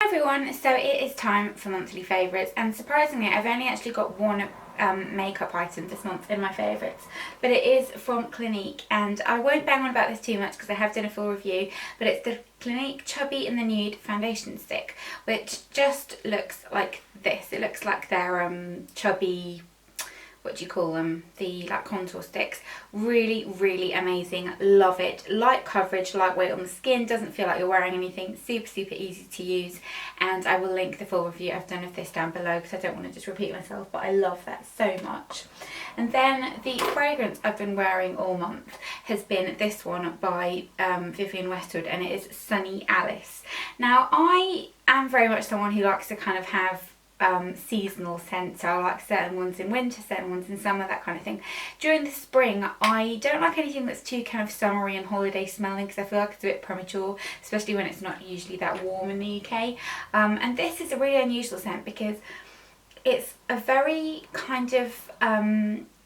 everyone, so it is time for monthly favourites, and surprisingly I've only actually got one makeup item this month in my favourites, but it is from Clinique, and I won't bang on about this too much because I have done a full review, but it's the Clinique Chubby in the Nude foundation stick, which just looks like this. It looks like their chubby, what do you call them, the like contour sticks. Really amazing, love it. Light coverage, lightweight on the skin, doesn't feel like you're wearing anything, super easy to use, and I will link the full review I've done of this down below because I don't want to just repeat myself, but I love that so much. And then the fragrance I've been wearing all month has been this one by Vivienne Westwood, and it is Sunny Alice. Now I am very much someone who likes to kind of have seasonal scents. So I like certain ones in winter, certain ones in summer, that kind of thing. During the spring I don't like anything that's too kind of summery and holiday smelling because I feel like it's a bit premature, especially when it's not usually that warm in the UK. And this is a really unusual scent because it's a very kind of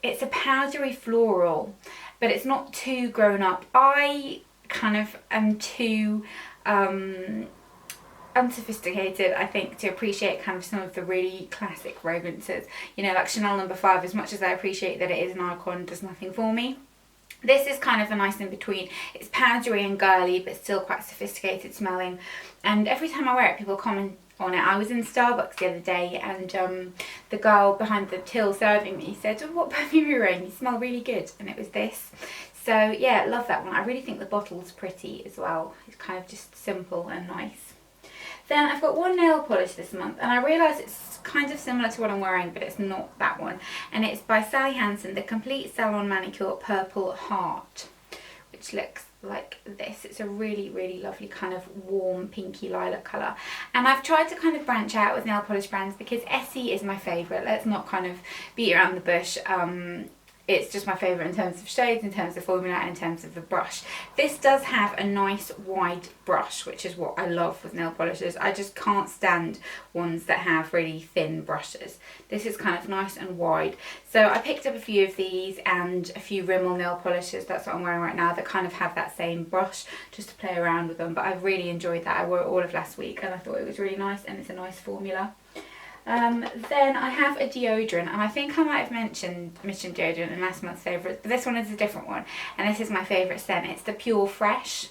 it's a powdery floral, but it's not too grown up. I kind of am too unsophisticated, I think, to appreciate kind of some of the really classic fragrances, you know, like Chanel No. 5. As much as I appreciate that it is an icon, does nothing for me. This is kind of a nice in between. It's powdery and girly but still quite sophisticated smelling, and every time I wear it people comment on it. I was in Starbucks the other day and the girl behind the till serving me said, "Oh, what perfume are you wearing? You smell really good," and it was this. So yeah, love that one. I really think the bottle's pretty as well. It's kind of just simple and nice. Then I've got one nail polish this month, and I realise it's kind of similar to what I'm wearing, but it's not that one. And it's by Hansen, the Complete Salon Manicure Purple Heart, which looks like this. It's a really lovely kind of warm pinky lilac colour. And I've tried to kind of branch out with nail polish brands because Essie is my favourite. Let's not kind of beat around the bush. It's just my favourite in terms of shades, in terms of formula, and in terms of the brush. This does have a nice wide brush, which is what I love with nail polishes. I just can't stand ones that have really thin brushes. This is kind of nice and wide. So I picked up a few of these and a few Rimmel nail polishes, that's what I'm wearing right now, that kind of have that same brush, just to play around with them. But I've really enjoyed that. I wore it all of last week and I thought it was really nice, and it's a nice formula. Then I have a deodorant, and I think I might have mentioned Mitchum deodorant in last month's favourites, but this one is a different one, and this is my favourite scent. It's the Pure Fresh.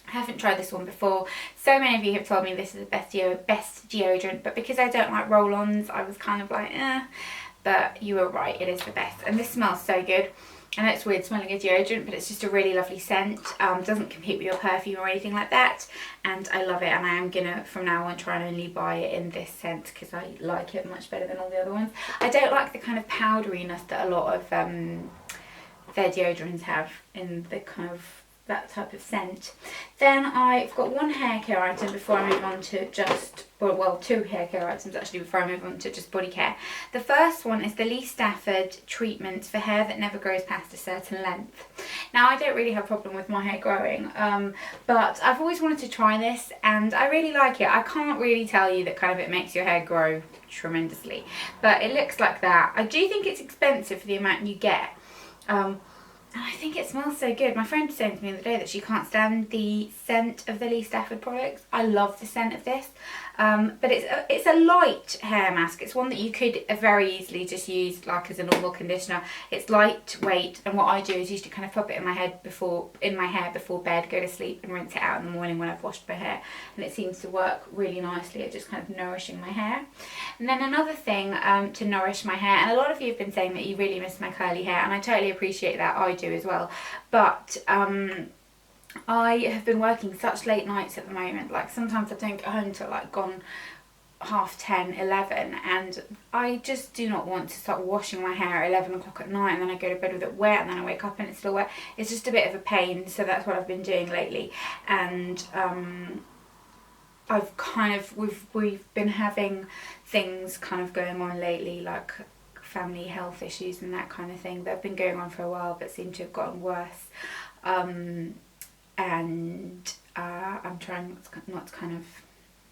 I haven't tried this one before. So many of you have told me this is the best deodorant, but because I don't like roll-ons, I was kind of like, but you were right, it is the best, and this smells so good. I know it's weird smelling a deodorant, but it's just a really lovely scent. Doesn't compete with your perfume or anything like that, and I love it, and I am gonna from now on try and only buy it in this scent because I like it much better than all the other ones. I don't like the kind of powderiness that a lot of their deodorants have in the kind of that type of scent. Then I've got one hair care item before I move on to just, well, two hair care items actually before I move on to just body care. The first one is the Stafford treatment for hair that never grows past a certain length. Now I don't really have a problem with my hair growing, but I've always wanted to try this and I really like it. I can't really tell you that kind of it makes your hair grow tremendously, but it looks like that. I do think it's expensive for the amount you get. And I think it smells so good. My friend was saying to me the other day that she can't stand the scent of the Stafford products. I love the scent of this. But it's a light hair mask. It's one that you could very easily just use like as a normal conditioner. It's lightweight, and what I do is usually kind of pop it in my hair before bed, go to sleep, and rinse it out in the morning when I've washed my hair. And it seems to work really nicely at just kind of nourishing my hair. And then another thing to nourish my hair, and a lot of you have been saying that you really miss my curly hair, and I totally appreciate that. I do as well. But I have been working such late nights at the moment. Like sometimes I don't get home till like gone 10:30, 11, and I just do not want to start washing my hair at 11 o'clock at night, and then I go to bed with it wet, and then I wake up and it's still wet. It's just a bit of a pain, so that's what I've been doing lately. And I've kind of we've been having things kind of going on lately, like family health issues and that kind of thing that have been going on for a while but seem to have gotten worse. And I'm trying not to kind of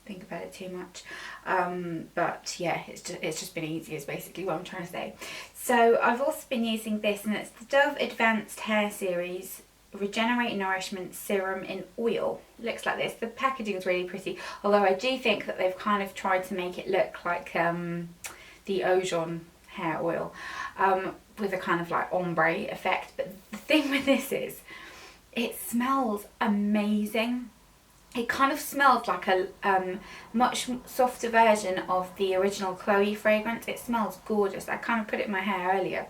think about it too much, but yeah, it's just been easy is basically what I'm trying to say. So I've also been using this, and it's the Dove Advanced Hair Series Regenerate Nourishment Serum in Oil. It looks like this. The packaging is really pretty, although I do think that they've kind of tried to make it look like the Ojon hair oil, with a kind of like ombre effect. But the thing with this is, it smells amazing. It kind of smells like a much softer version of the original Chloe fragrance. It smells gorgeous. I kind of put it in my hair earlier.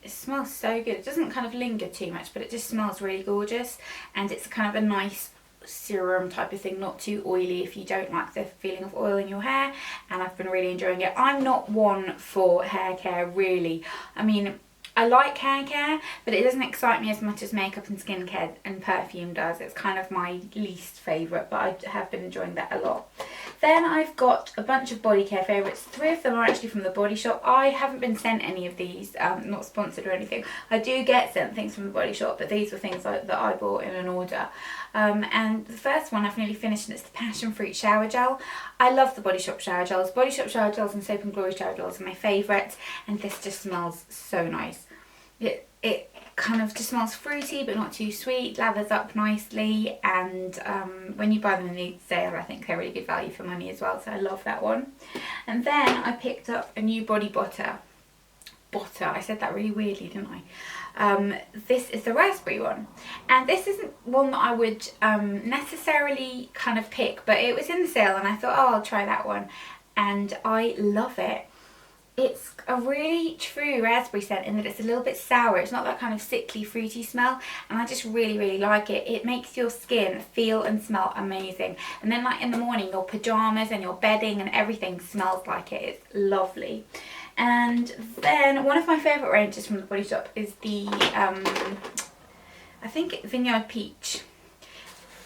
It smells so good. It doesn't kind of linger too much, but it just smells really gorgeous. And it's kind of a nice serum type of thing, not too oily if you don't like the feeling of oil in your hair. And I've been really enjoying it. I'm not one for hair care, really. I mean, I like hair care, but it doesn't excite me as much as makeup and skincare and perfume does. It's kind of my least favourite, but I have been enjoying that a lot. Then I've got a bunch of body care favourites. 3 of them are actually from the Body Shop. I haven't been sent any of these, not sponsored or anything. I do get sent things from the Body Shop, but these were things that I bought in an order. And the first one I've nearly finished, and it's the Passion Fruit Shower Gel. I love the Body Shop shower gels. Body Shop shower gels and Soap and Glory shower gels are my favourites, and this just smells so nice. It kind of just smells fruity but not too sweet, lathers up nicely, and when you buy them in the sale, I think they're really good value for money as well, so I love that one. And then I picked up a new body butter. I said that really weirdly, didn't I? This is the raspberry one, and this isn't one that I would necessarily kind of pick, but it was in the sale and I thought, oh, I'll try that one, and I love it. It's a really true raspberry scent in that it's a little bit sour. It's not that kind of sickly fruity smell, and I just really like it. It makes your skin feel and smell amazing, and then like in the morning your pyjamas and your bedding and everything smells like it. It's lovely. And then one of my favourite ranges from the Body Shop is the I think Vineyard Peach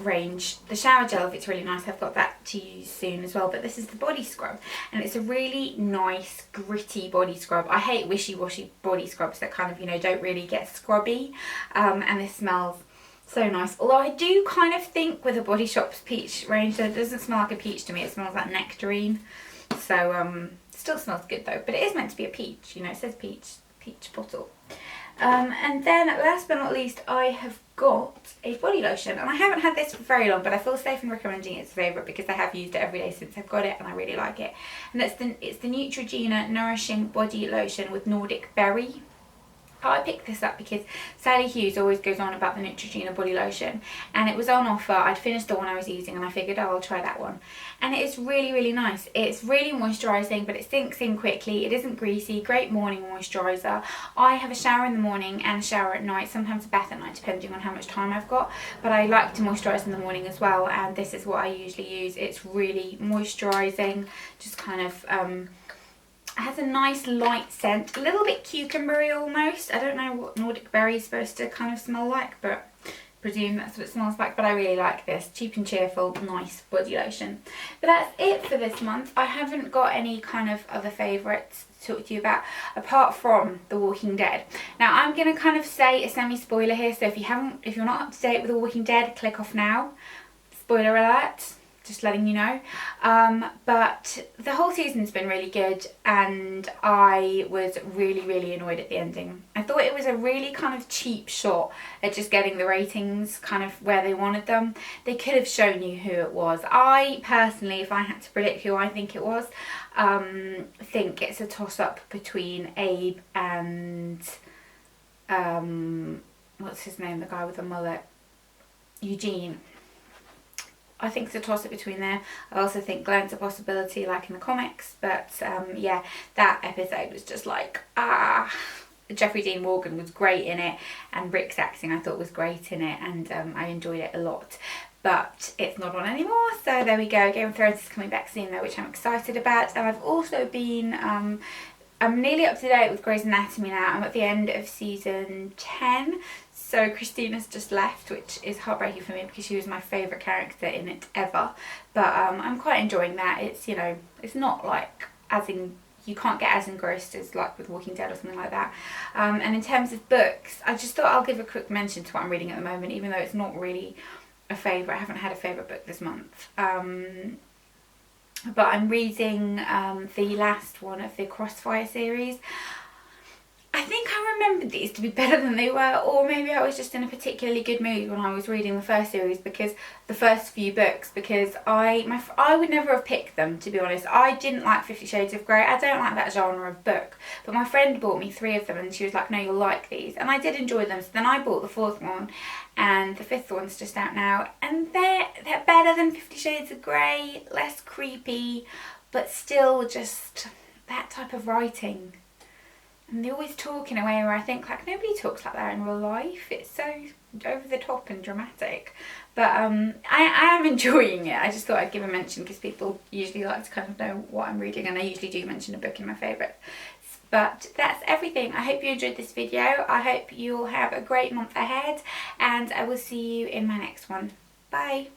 range. The shower gel, if it's really nice, I've got that to use soon as well, but this is the body scrub, and it's a really nice gritty body scrub. I hate wishy-washy body scrubs that kind of, you know, don't really get scrubby, and this smells so nice. Although I do kind of think with the Body Shop's peach range that it doesn't smell like a peach to me, it smells like nectarine, so still smells good though, but it is meant to be a peach, you know, it says peach bottle. And then last but not least, I have got a body lotion, and I haven't had this for very long, but I feel safe in recommending it as a favourite because I have used it every day since I've got it and I really like it. And it's the Neutrogena Nourishing Body Lotion with Nordic Berry. I picked this up because Sally Hughes always goes on about the Neutrogena body lotion, and it was on offer. I'd finished the one I was using and I figured, oh, I'll try that one. And it is really nice. It's really moisturising, but it sinks in quickly. It isn't greasy. Great morning moisturiser. I have a shower in the morning and a shower at night, sometimes a bath at night depending on how much time I've got, but I like to moisturise in the morning as well, and this is what I usually use. It's really moisturising, just kind of it has a nice light scent, a little bit cucumbery almost. I don't know what Nordic Berry is supposed to kind of smell like, but I presume that's what it smells like. But I really like this. Cheap and cheerful, nice body lotion. But that's it for this month. I haven't got any kind of other favourites to talk to you about apart from The Walking Dead. Now I'm going to kind of say a semi-spoiler here, so if you're not up to date with The Walking Dead, click off now. Spoiler alert. Just letting you know. But the whole season's been really good, and I was really annoyed at the ending. I thought it was a really kind of cheap shot at just getting the ratings kind of where they wanted them. They could have shown you who it was. I personally, if I had to predict who I think it was, think it's a toss-up between Abe and what's his name, the guy with the mullet, Eugene. I think it's a toss-up between there. I also think Glenn's a possibility, like in the comics, but yeah, that episode was just like, Jeffrey Dean Morgan was great in it, and Rick's acting I thought was great in it, and I enjoyed it a lot. But it's not on anymore, so there we go. Game of Thrones is coming back soon though, which I'm excited about. And I've also been, I'm nearly up to date with Grey's Anatomy now. I'm at the end of season 10. So Christina's just left, which is heartbreaking for me because she was my favourite character in it ever. But I'm quite enjoying that. It's, you know, it's not like as in, you can't get as engrossed as like with Walking Dead or something like that. And in terms of books, I just thought I'll give a quick mention to what I'm reading at the moment, even though it's not really a favourite. I haven't had a favourite book this month. But I'm reading the last one of the Crossfire series. I think I remembered these to be better than they were, or maybe I was just in a particularly good mood when I was reading the first series, because the first few books, because I would never have picked them, to be honest. I didn't like 50 Shades of Grey. I don't like that genre of book, but my friend bought me 3 of them and she was like, no, you'll like these, and I did enjoy them. So then I bought the 4th one, and the 5th one's just out now, and they're better than 50 Shades of Grey, less creepy, but still just that type of writing. And they always talk in a way where I think, like, nobody talks like that in real life. It's so over the top and dramatic. But I am enjoying it. I just thought I'd give a mention because people usually like to kind of know what I'm reading, and I usually do mention a book in my favourites. But that's everything. I hope you enjoyed this video. I hope you'll have a great month ahead, and I will see you in my next one. Bye.